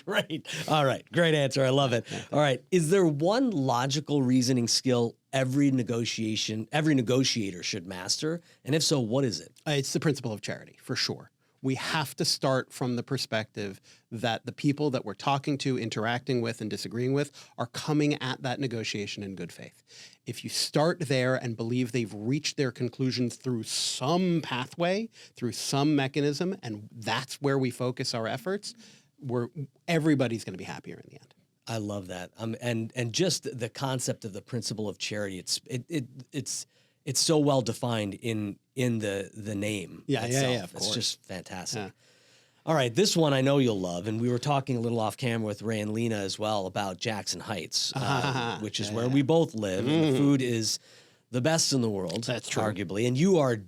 Great. All right. Great answer. I love it. All right. Is there one logical reasoning skill every negotiator should master? And if so, what is it? It's the principle of charity, for sure. We have to start from the perspective that the people that we're talking to, interacting with, and disagreeing with are coming at that negotiation in good faith. If you start there and believe they've reached their conclusions through some pathway, through some mechanism, and that's where we focus our efforts, everybody's going to be happier in the end. I love that. And just the concept of the principle of charity, it's so well defined in the name. Yeah, of course. It's just fantastic. Yeah. All right, this one I know you'll love, and we were talking a little off camera with Ray and Lena as well about Jackson Heights, which is where we both live, and the food is the best in the world. That's true. Arguably, and you are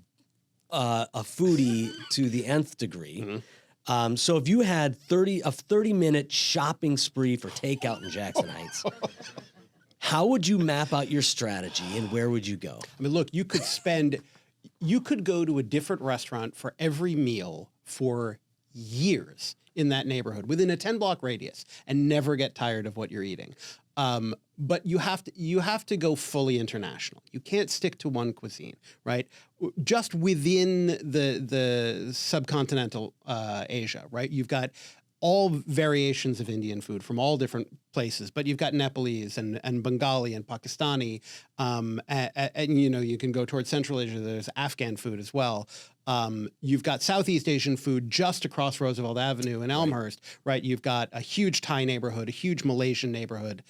a foodie to the nth degree. Mm-hmm. So if you had a 30-minute shopping spree for takeout in Jackson Heights, how would you map out your strategy and where would you go? I mean, look, you could go to a different restaurant for every meal for years in that neighborhood within a 10-block radius and never get tired of what you're eating. but you have to go fully international. You can't stick to one cuisine, right? Just within the subcontinental Asia, right? You've got all variations of Indian food from all different places, but you've got Nepalese and Bengali and Pakistani, and you can go towards Central Asia. There's Afghan food as well. You've got Southeast Asian food just across Roosevelt Avenue in Elmhurst, right? You've got a huge Thai neighborhood, a huge Malaysian neighborhood.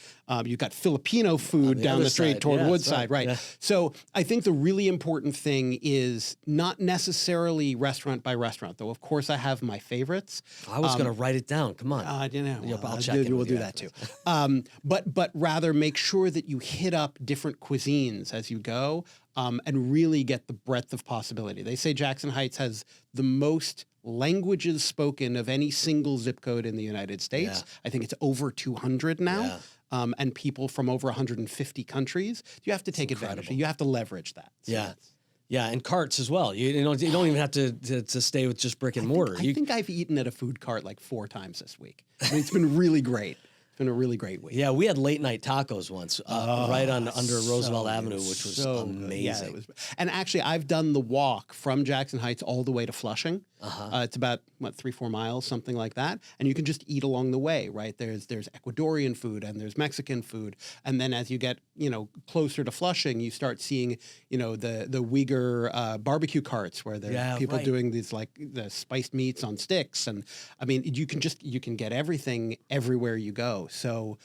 You've got Filipino food down the street toward Woodside, right? Yeah. So I think the really important thing is not necessarily restaurant by restaurant, though. Of course, I have my favorites. I was going to write it down. Come on. I'll check we'll do that too. But rather make sure that you hit up different cuisines as you go. And really get the breadth of possibility. They say Jackson Heights has the most languages spoken of any single zip code in the United States. Yeah. I think it's over 200 now, and people from over 150 countries. You have to take advantage. You have to leverage that. So yeah, and carts as well. You don't even have to stay with just brick and mortar. I think I've eaten at a food cart like 4 times this week. I mean, it's been really great. It's been a really great week. Yeah, we had late night tacos once, right under Roosevelt Avenue, which was amazing. Yeah, and actually, I've done the walk from Jackson Heights all the way to Flushing. It's about 3-4 miles, something like that, and you can just eat along the way. Right there's Ecuadorian food and there's Mexican food, and then as you get closer to Flushing, you start seeing the Uyghur barbecue carts where there are people doing these like the spiced meats on sticks, and I mean you can get everything everywhere you go. So,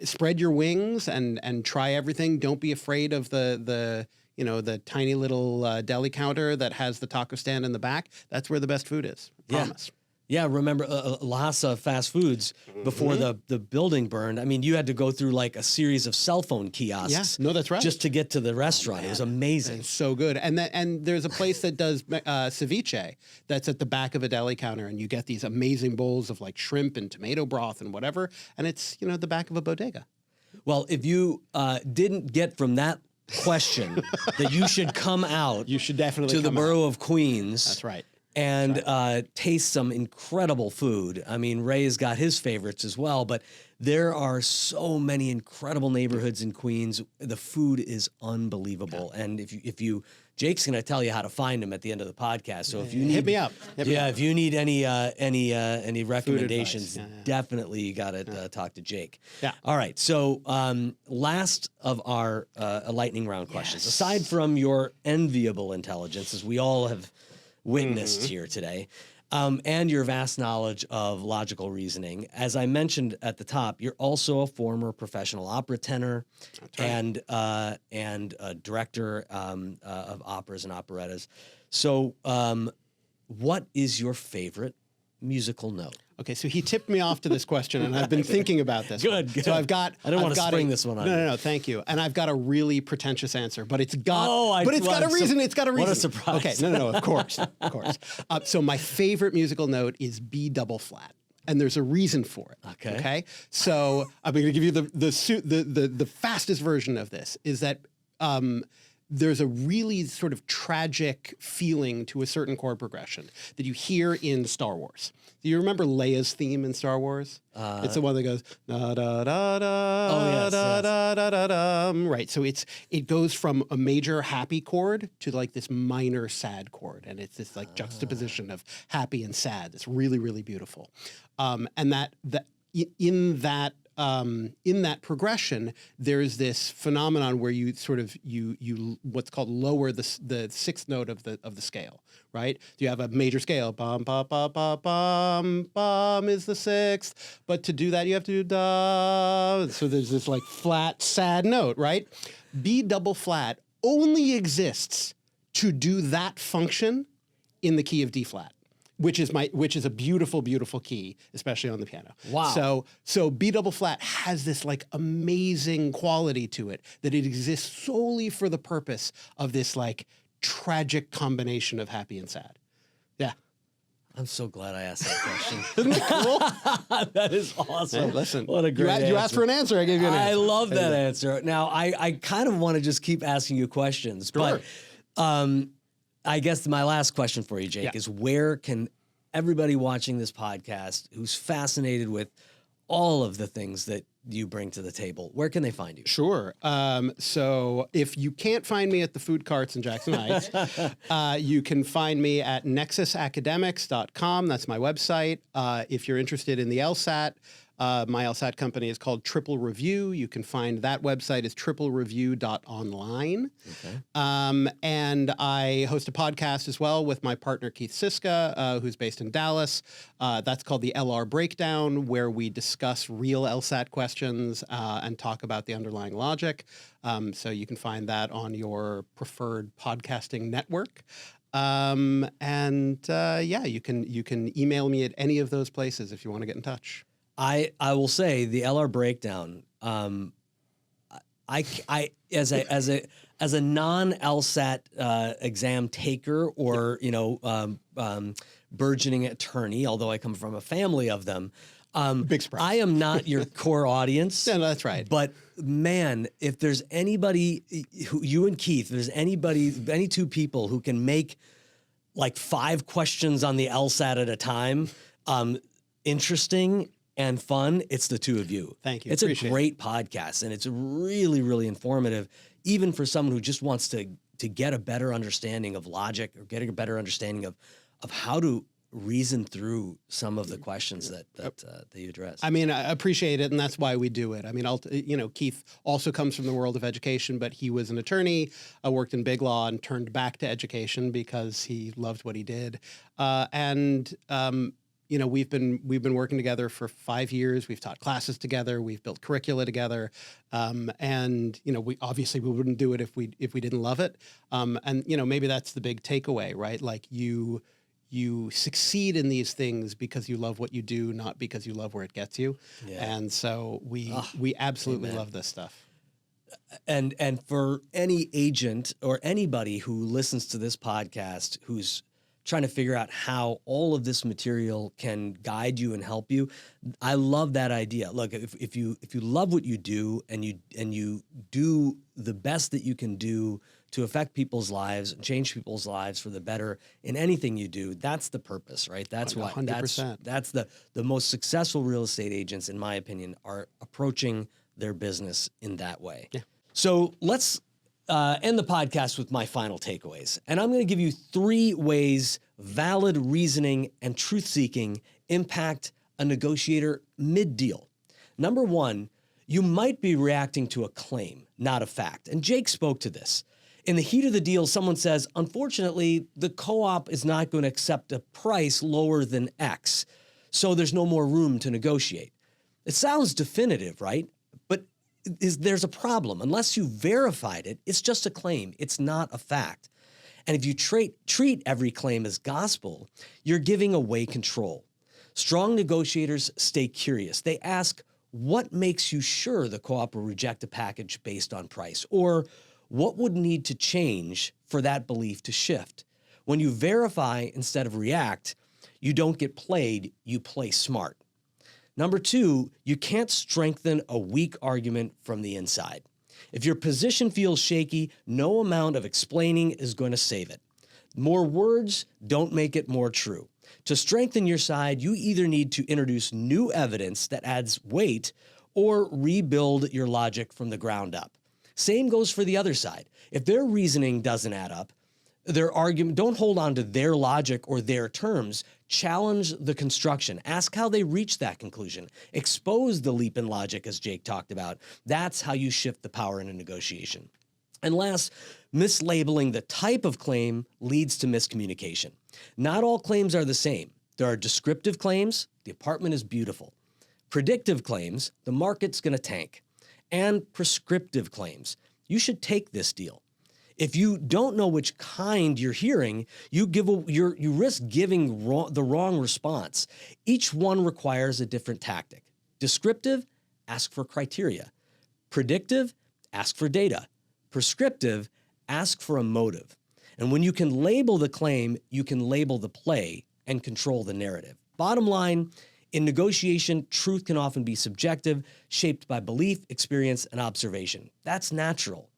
spread your wings and try everything. Don't be afraid of the tiny little deli counter that has the taco stand in the back. That's where the best food is. I promise. Yeah, remember Lhasa Fast Foods before the building burned. I mean, you had to go through like a series of cell phone kiosks. Yeah, no, that's right. Just to get to the restaurant. It was amazing. It's so good. And there's a place that does ceviche that's at the back of a deli counter, and you get these amazing bowls of like shrimp and tomato broth and whatever, and it's the back of a bodega. Well, if you didn't get from that question that you should come out, you should definitely to the borough of Queens. That's right. And taste some incredible food. I mean, Ray's got his favorites as well, but there are so many incredible neighborhoods in Queens. The food is unbelievable. Yeah. And if you Jake's going to tell you how to find them at the end of the podcast. So if you need, hit me up. If you need any recommendations, definitely you got to talk to Jake. Yeah. All right. So last of our lightning round questions, aside from your enviable intelligence, as we all have witnessed here today, and your vast knowledge of logical reasoning. As I mentioned at the top, you're also a former professional opera tenor and a director of operas and operettas. So what is your favorite musical note? Okay, so he tipped me off to this question, and I've been thinking about this. Good. So I don't want to spring this one on you. No, thank you. And I've got a really pretentious answer, but it's got a reason. It's got a reason. What a surprise. Okay, no, of course. So my favorite musical note is B double flat. And there's a reason for it. Okay. So I'm going to give you the fastest version of this. Is that there's a really sort of tragic feeling to a certain chord progression that you hear in Star Wars. Do you remember Leia's theme in Star Wars? It's the one that goes da da da da da da da da. Right. So it goes from a major happy chord to like this minor sad chord, and it's this like juxtaposition of happy and sad. It's really, really beautiful. And in that progression, there's this phenomenon where you sort of you what's called lower the sixth note of the scale, right? You have a major scale, bum ba ba ba bum bum is the sixth, but to do that you have to do da. So there's this like flat sad note, right? B double flat only exists to do that function in the key of D flat. Which is a beautiful, beautiful key, especially on the piano. Wow. So B double flat has this like amazing quality to it that it exists solely for the purpose of this like tragic combination of happy and sad. Yeah. I'm so glad I asked that question. Isn't it cool? That is awesome. Hey, listen, what a great answer. You asked for an answer, I gave you an answer. I love that answer. Now, I kind of want to just keep asking you questions, sure. But I guess my last question for you, Jake, is where can everybody watching this podcast who's fascinated with all of the things that you bring to the table, where can they find you? Sure. So if you can't find me at the food carts in Jackson Heights, you can find me at nexusacademics.com. That's my website. If you're interested in the LSAT, my LSAT company is called Triple Review. You can find that website is triplereview.online. Okay. And I host a podcast as well with my partner Keith Siska, who's based in Dallas. That's called the LR Breakdown, where we discuss real LSAT questions and talk about the underlying logic. So you can find that on your preferred podcasting network. Yeah, you can email me at any of those places if you want to get in touch. I will say the LR Breakdown. I as a non-LSAT exam taker or burgeoning attorney, although I come from a family of them. Big surprise. I am not your core audience. No, that's right. But man, if there's anybody, you and Keith, if there's any two people who can make like 5 questions on the LSAT at a time, interesting and fun, it's the two of you. Thank you. It's a great podcast, and it's really, really informative, even for someone who just wants to get a better understanding of logic or get a better understanding of how to reason through some of the questions that you address. I mean, I appreciate it, and that's why we do it. I mean, Keith also comes from the world of education, but he was an attorney, worked in big law, and turned back to education because he loved what he did. We've been working together for 5 years. We've taught classes together. We've built curricula together, we obviously wouldn't do it if we didn't love it. Maybe that's the big takeaway, right? Like you succeed in these things because you love what you do, not because you love where it gets you. Yeah. And so we absolutely love this stuff. And for any agent or anybody who listens to this podcast who's trying to figure out how all of this material can guide you and help you, I love that idea. Look, if you love what you do and you do the best that you can do to affect people's lives and change people's lives for the better in anything you do, that's the purpose, right? That's why 100%. That's the most successful real estate agents, in my opinion, are approaching their business in that way. Yeah. So let's end the podcast with my final takeaways. And I'm going to give you 3 ways valid reasoning and truth-seeking impact a negotiator mid-deal. Number 1, you might be reacting to a claim, not a fact. And Jake spoke to this. In the heat of the deal, someone says, unfortunately, the co-op is not going to accept a price lower than X, so there's no more room to negotiate. It sounds definitive, right? But there's a problem. Unless you verified it, it's just a claim. It's not a fact. And if you treat every claim as gospel, you're giving away control. Strong negotiators stay curious. They ask, what makes you sure the co-op will reject a package based on price? Or what would need to change for that belief to shift? When you verify instead of react, you don't get played, you play smart. Number 2, you can't strengthen a weak argument from the inside. If your position feels shaky, no amount of explaining is going to save it. More words don't make it more true. To strengthen your side, you either need to introduce new evidence that adds weight or rebuild your logic from the ground up. Same goes for the other side. If their reasoning doesn't add up, their argument, don't hold on to their logic or their terms. Challenge the construction. Ask how they reached that conclusion. Expose the leap in logic, as Jake talked about. That's how you shift the power in a negotiation. And last, mislabeling the type of claim leads to miscommunication. Not all claims are the same. There are descriptive claims, the apartment is beautiful. Predictive claims, the market's going to tank. And prescriptive claims, you should take this deal. If you don't know which kind you're hearing, you risk giving the wrong response. Each one requires a different tactic. Descriptive, ask for criteria. Predictive, ask for data. Prescriptive, ask for a motive. And when you can label the claim, you can label the play and control the narrative. Bottom line, in negotiation, truth can often be subjective, shaped by belief, experience, and observation. That's natural.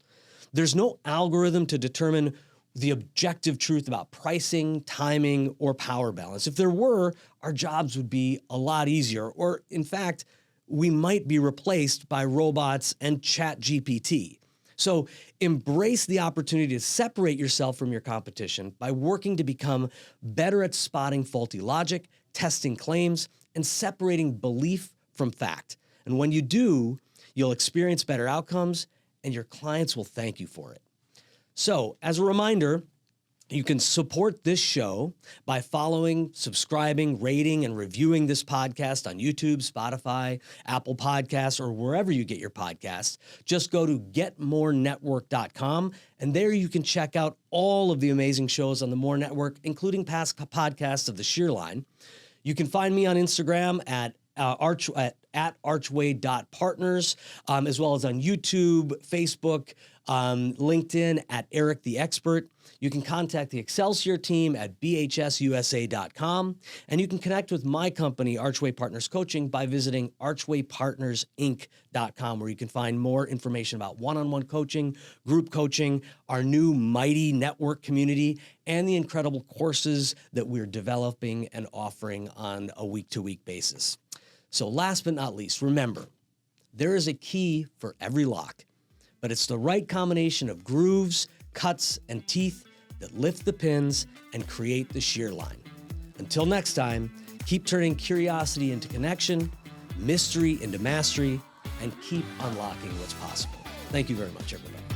There's no algorithm to determine the objective truth about pricing, timing, or power balance. If there were, our jobs would be a lot easier, or in fact, we might be replaced by robots and ChatGPT. So embrace the opportunity to separate yourself from your competition by working to become better at spotting faulty logic, testing claims, and separating belief from fact. And when you do, you'll experience better outcomes and your clients will thank you for it. So, as a reminder, you can support this show by following, subscribing, rating, and reviewing this podcast on YouTube, Spotify, Apple Podcasts, or wherever you get your podcasts. Just go to getmorenetwork.com, and there you can check out all of the amazing shows on the More Network, including past podcasts of the Shear Line. You can find me on Instagram at archway.partners, as well as on YouTube, Facebook, LinkedIn at Eric the Expert. You can contact the Excelsior team at bhsusa.com, and you can connect with my company, Archway Partners Coaching, by visiting archwaypartnersinc.com, where you can find more information about one-on-one coaching, group coaching, our new mighty network community, and the incredible courses that we're developing and offering on a week-to-week basis. So last but not least, remember, there is a key for every lock, but it's the right combination of grooves, cuts, and teeth that lift the pins and create the shear line. Until next time, keep turning curiosity into connection, mystery into mastery, and keep unlocking what's possible. Thank you very much, everybody.